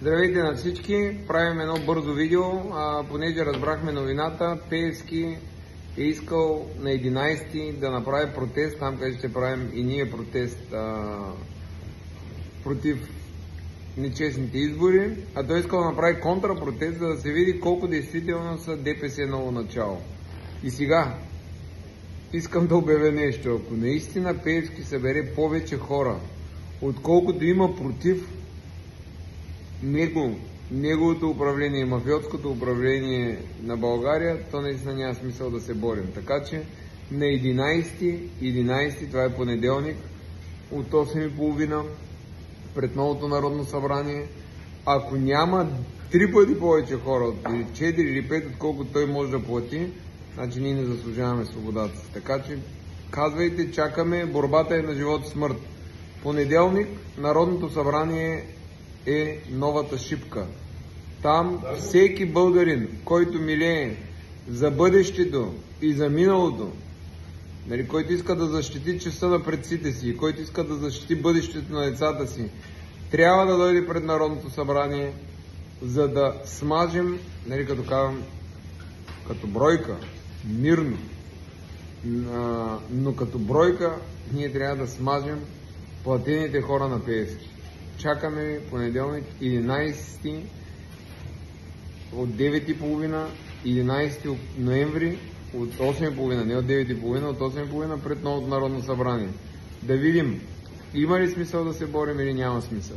Здравейте на всички! Правим едно бързо видео, понеже разбрахме новината, Пеевски е искал на 11 да направи протест, там където ще правим и ние протест против нечестните избори, а той искал да направи контрапротест, за да се види колко действително са ДПС ново начало. И сега искам да обявя нещо. Ако наистина Пеевски събере повече хора, отколкото има против неговото управление и мафиотското управление на България, то наистина няма смисъл да се борим. Така че на 11, това е понеделник, от 8:30 пред новото Народно събрание, ако няма 3 пъти повече хора, или 4 или 5, отколкото той може да плати, значи ние не заслужаваме свободата си. Така че казвайте, чакаме, борбата е на живот и смърт. Понеделник Народното събрание е новата шипка. Там всеки българин, който милее за бъдещето и за миналото, който иска да защити честта на предците си, който иска да защити бъдещето на децата си, трябва да дойде пред Народното събрание, за да смажем, като казвам, като бройка, мирно, но като бройка ние трябва да смажем платените хора на Пеевски. Чакаме понеделник, 11 от 9:30, 11 ноември от 8:30, не от 9:30, от 8:30 пред новото Народно събрание. Да видим има ли смисъл да се борим или няма смисъл.